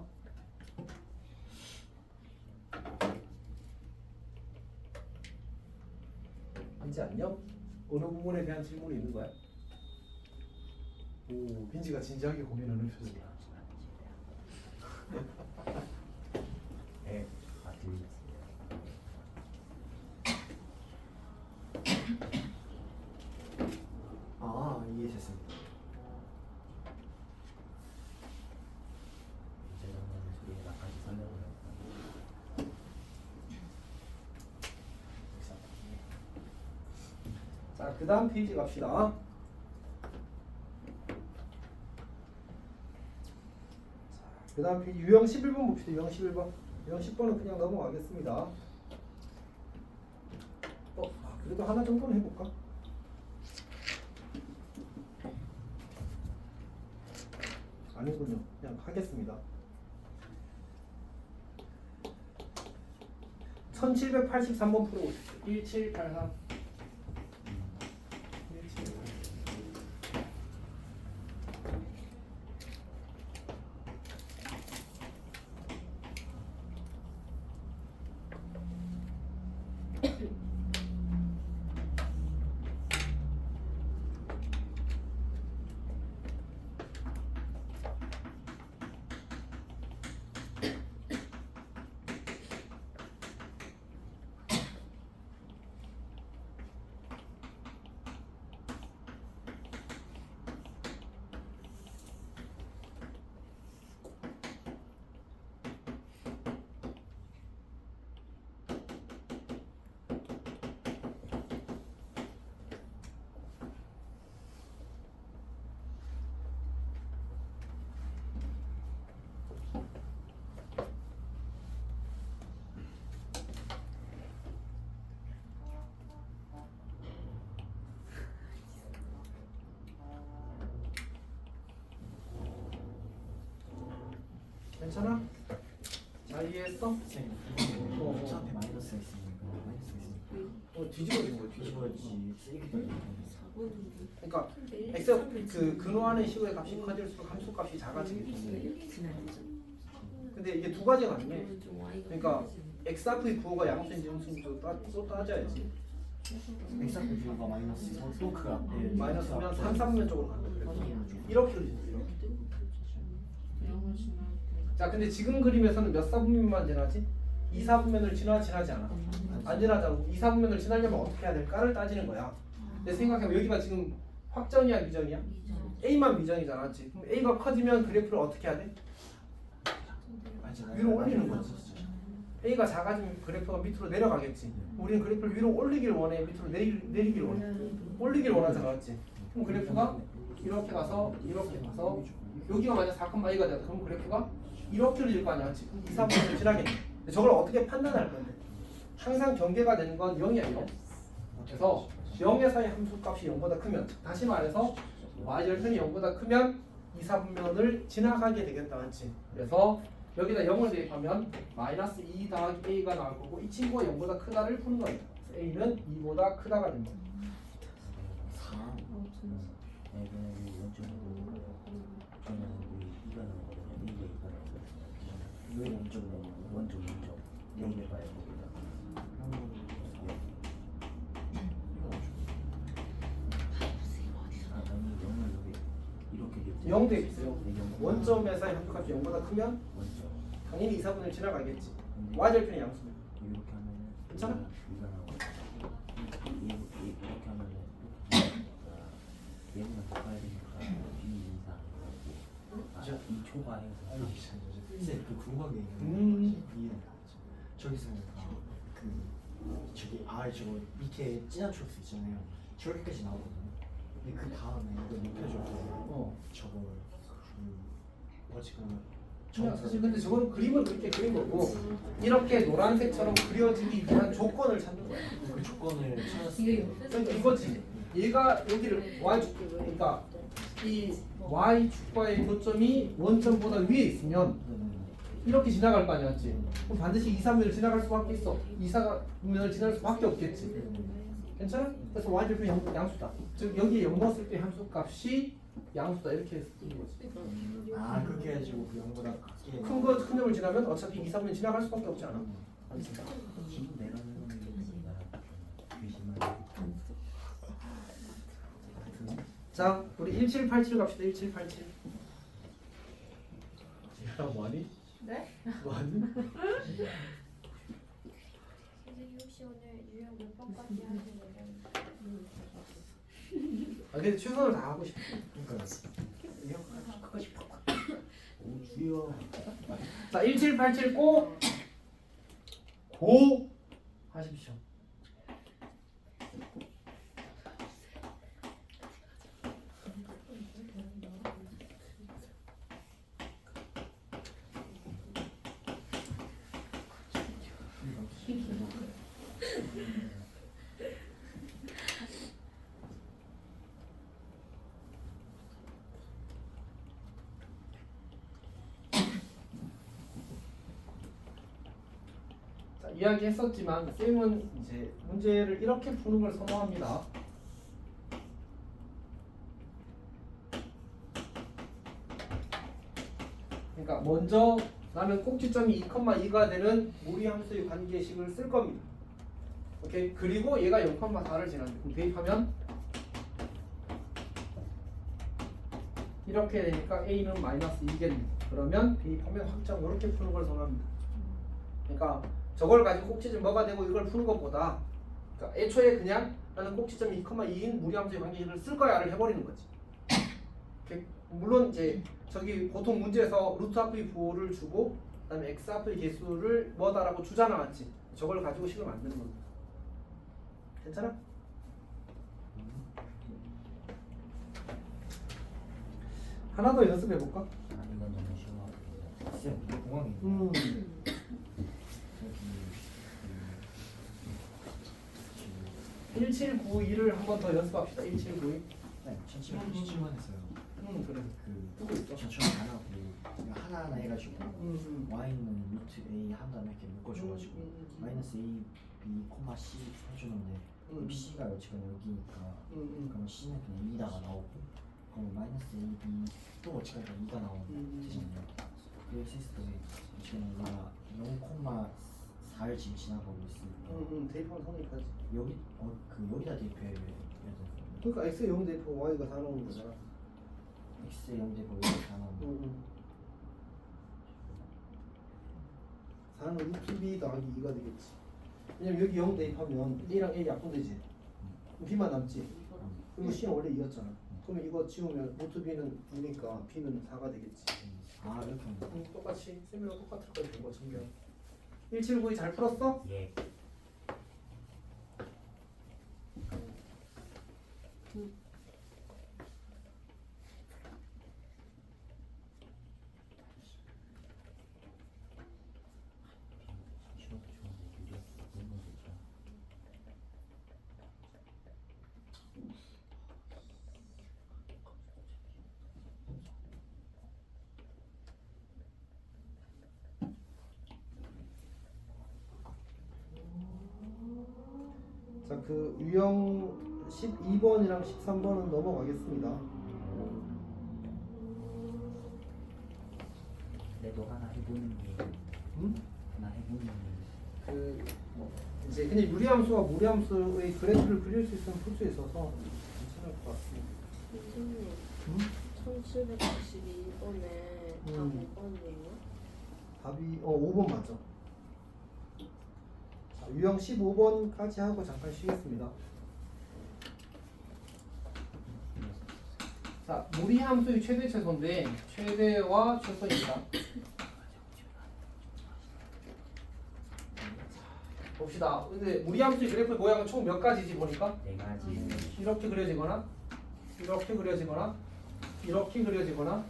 이제 안녕? 어느 부분에 대한 질문이 있는 거야? 오, 빈지가 진지하게 고민하는 표정이야. 네, 들리셨습니다. 이해됐습니다. 이제 저희가 나까지 설명을 했고 그 다음 페이지 갑시다. 그 다음 페이지 유형 11번 봅시다. 유형 11번. 유형 10번은 그냥 넘어가겠습니다. 그래도 하나 정도는 해볼까? 아니군요. 그냥 하겠습니다. 1783번 풀어보십시오. 1783. 1783. 괜찮아? 잘 이해했어? 선생님 저한테 마이너스가 있으니까 마이너스가 있으니까 뒤집어진 거야. 뒤집어지 쓰레기 돌리는 4번인데. 그러니까 x 그 근호하는 시구의 값이 커질수록 함수 값이 작아지기 때문에. 근데 이게 두 가지가 아니네. 그러니까 x의 부호가 양수인지 음수인지 또 따져야지. 엑사플 비호가 마이너스고 또 그 앞에 마이너스면 3, 3면 쪽으로 간다. 이렇게 그리죠. 이렇게. 자, 근데 지금 그림에서는 몇 사분면만 지나지? 2, 4분면을 지나지 않아. 안 지나자고. 2, 4분면을 지나려면 어떻게 해야 될까를 따지는 거야. 근데 생각해보면 여기가 지금 확정이야, 미정이야? A만 미정이잖아, 맞지? 그럼 A가 커지면 그래프를 어떻게 해야 돼? 위로 올리는 거지. A가 작아지면 그래프가 밑으로 내려가겠지. 우리는 그래프를 위로 올리길 원해, 밑으로 내리길 원해. 올리길 원하잖아, 맞지? 그럼 그래프가 이렇게 가서 이렇게 가서 여기가 만약 4, A가 되다. 그럼 그래프가 이렇게 흘릴 거 아니야, 맞지? 2, 3분을 지나겠네. 근데 저걸 어떻게 판단할 건데? 항상 경계가 되는 건 0이야, 0. 그래서 0의 사이 함수값이 0보다 크면, 다시 말해서 y절편이 0보다 크면 2, 4분면을 지나가게 되겠다, 맞지? 그래서 여기다 0을 대입하면 마이너스 2 더하기 a가 나올 거고 이 친구가 0보다 크다를 푸는 거예요. 그래서 a는 2보다 크다가 됩니다. 4 애는 원점으로 저는 이가 나오거든요. 이게 이가 나오거든요. 왜 원점으로 원점 여기를 봐요. 아니 0을 여기 이렇게 됐죠. 0 대입했어요. 원점에서의 함수값이 0보다 크면 원점 당연히 2, 4분을 지나가겠지. y절편이 양수면. 이렇게 하면은 괜찮아? 이가 나오거든요. 이렇게 하면은 얘는 바꿔야 되니까 B 이상 이 초과해서 아니 선생님 그 궁금한 게 있는데 이해는 가죠. 저기서 그 저기 R 저거 밑에 진한 초록색 있잖아요. 저기까지 나오거든요. 근데 그 다음에 이거 높여줘도 저거 뭐지 그냥 사실 근데 저건 그림을 그렇게 그린 거고 이렇게 노란색처럼 그려지기 위한 조건을 찾는 거야. 그 조건을 찾았어요. 그러니까 이거지. 얘가 여기를 y축 그러니까 이 y축과의 교점이 원점보다 위에 있으면 이렇게 지나갈 거 아니야, 맞지? 그럼 반드시 2, 3면을 지나갈 수밖에 있어. 2, 4면을 지나갈 수밖에 없겠지. 괜찮아? 그래서 y절편 양수다. 즉 여기에 0 넣었을 때 함수값이 양수다 이렇게 쓰는 거지. 아 그렇게 해가지고 그 0보다 크게 큰 점을 지나면 어차피 2, 3면 지나갈 수밖에 없지 않아? 알겠습니다. 힘 내려놓는 게 귀신만 자, 우리 1787 갑시다. 1787. 야, 뭐하니? 네? 뭐하니? 선생님 혹시 오늘 유형 몇 번까지 하시는 거예요? 아, 근데 최선을 다 하고 싶어. 그러니까 하고 싶어. 오 주여 자, 1787 꼭 고 하십시오. 자, 이야기했었지만 쌤은 이제 문제를 이렇게 푸는 걸 선호합니다. 그러니까 먼저 나는 꼭지점이 2,2가 되는 무리함수의 관계식을 쓸 겁니다. 오케이. 그리고 얘가 0,4를 지나는데 그럼 대입하면 이렇게 되니까 a는 마이너스 2겠네. 그러면 대입하면 확정 이렇게 푸는 걸 선호합니다. 그러니까 저걸 가지고 꼭지점 뭐가 되고 이걸 푸는 것보다 그러니까 애초에 그냥 나는 꼭지점이 2,2인 무리함수의 관계식을 쓸 거야를 해버리는 거지. 오케이? 물론 이제 저기 보통 문제에서 루트 합의 부호를 주고 그다음에 x 합의 개수를 뭐다라고 주잖아, 맞지? 저걸 가지고 식을 만드는 겁니다. 괜찮아? 하나 더 연습해 볼까? 아 이건 너무 쉬워. 쌤 이거 공항이 여기 1792를 한 번 더 연습합시다. 1792. 네, 1797만 했어요. 그래. 그 쓰고 있어. 저처럼 안 하고 그냥 하나하나 해가지고 y는 루트 a 한 다음에 이렇게 묶어줘가지고 마이너스 a b 코마 c 해주는데 c가 어쨌거나 여기니까 그럼 c는 그냥 2다가 나오고 그럼 마이너스 a b 또 어쨌거나 2가 나오면 되잖아요. 그래서 했을 때 어쨌거나 0 코마 4를 지금 지나가고 있으니까 대입하면 성립하지. 여기 그 여기다 대입해야 돼. 그러니까 x 0 대입하고 y가 4 나오는 거잖아. x 0 대입하고 여기 다 나오면 4는 루트 b 더하기 2가 되겠지. 왜냐면 여기 0 대입하면 a랑 a 약분되지. 그럼 b만 남지. 그리고 c는 원래 2였잖아. 그러면 이거 지우면 루트 b는 2니까 b는 4가 되겠지. 아 이렇게 하면 똑같이 쌤이랑 똑같을 거야. 이거 전경. 1792 잘 풀었어? 예. 쉬워도 좋은데 유리가 너무 좋다. 자, 그 유형 12번이랑 13번은 넘어가겠습니다. 그래도 하나 해보는 게 하나 해보는 게 그 뭐 이제 그냥 유리함수와 무리함수의 그래프를 그릴 수 있으면 풀 수 있어서 괜찮을 것 같습니다. 선생님 1792번에 다 음. 5번이에요? 답이 5번 맞죠? 자, 유형 15번까지 하고 잠깐 쉬겠습니다. 자, 무리함수의 최대 최소인데 최대와 최소입니다. 봅시다. 근데 무리함수의 그래프 모양은 총 몇 가지지 보니까? 네 가지. 이렇게 그려지거나 이렇게 그려지거나 이렇게 그려지거나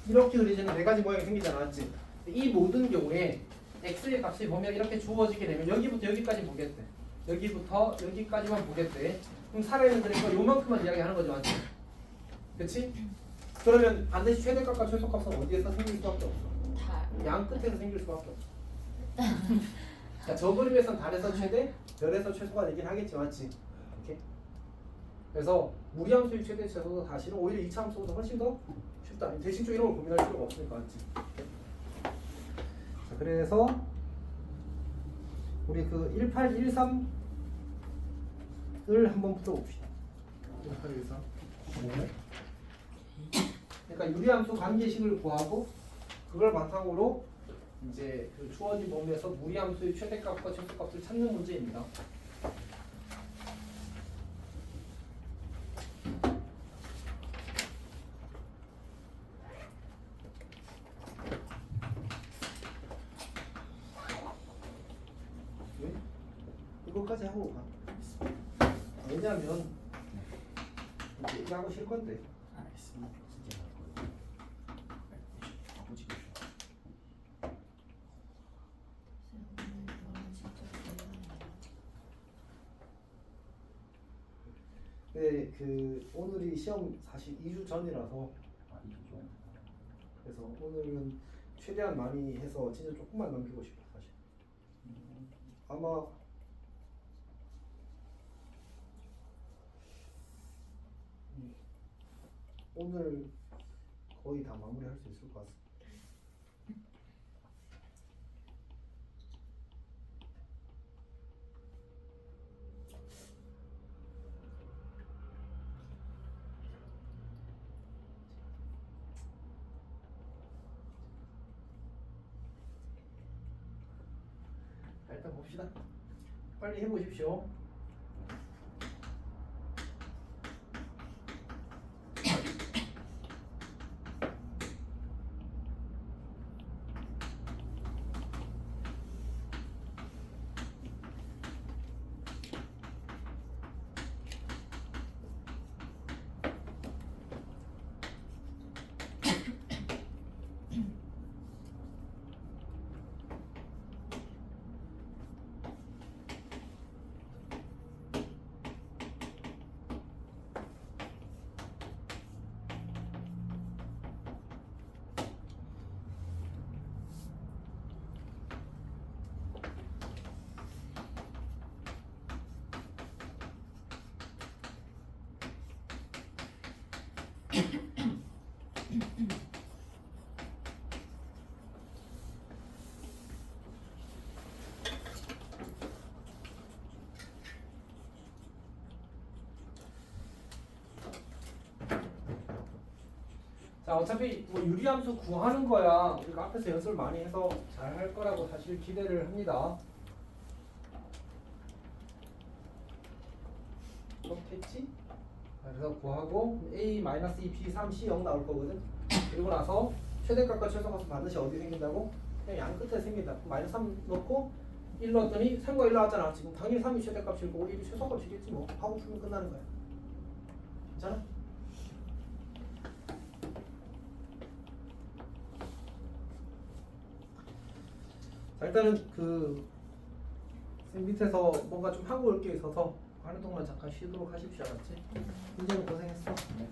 이렇게 그려지는 네 가지 모양이 생기잖아, 맞지? 이 모든 경우에 x의 값이 보면 이렇게 주어지게 되면 여기부터 여기까지 보겠대. 여기부터 여기까지만 보겠대. 그럼 살아있는 그래프가 요만큼만 이야기하는 거지, 맞지? 그렇지? 그러면 반드시 최대값과 최소값은 어디에서 생길 수밖에 없어? 다. 양 끝에서 생길 수밖에 없어. 자, 저 그림에선 달에서 최대, 별에서 최소가 되긴 하겠지, 맞지? 오케이. 그래서 무리함수의 최대 최소도 사실은 오히려 2차 함수보다 훨씬 더 쉽다. 대칭 쪽 이런 걸 고민할 필요가 없으니까, 맞지? 자, 그래서 우리 그 1813을 한번 풀어봅시다. 1813. 그러니까 유리함수 관계식을 구하고 그걸 바탕으로 이제 그 주어진 범위에서 무리함수의 최대값과 최소값을 찾는 문제입니다. 왜? 이거까지 하고 가. 왜냐면 이제 이거 하고 쉴 건데. 알겠습니다. 진짜 아버지 오늘 너무 진짜 근데 그 오늘이 시험 사실 2주 전이라서 아 이거 그래서 오늘은 최대한 많이 해서 진짜 조금만 남기고 싶어 사실. 아마 오늘 거의 다 마무리할 수 있을 것 같습니다. 자, 일단 봅시다. 빨리 해보십시오. 자, 어차피 뭐 유리함수 구하는 거야 우리가 앞에서 연습을 많이 해서 잘 할 거라고 사실 기대를 합니다. 그렇겠지? 자, 그래서 구하고 A-2, B3, C0 나올 거거든. 그리고 나서 최대값과 최소값은 반드시 어디 생긴다고? 그냥 양 끝에 생긴다. 마이너스 3 넣고 1 넣었더니 3과 1 나왔잖아. 지금 당연히 3이 최대값일 거고 1이 최소값이겠지 뭐. 하고 풀면 끝나는 거야. 괜찮아? 자, 일단은 쌤 밑에서 뭔가 좀 하고 올 게 있어서 하는 동안 잠깐 쉬도록 하십시오. 알았지? 이제는 고생했어. 네.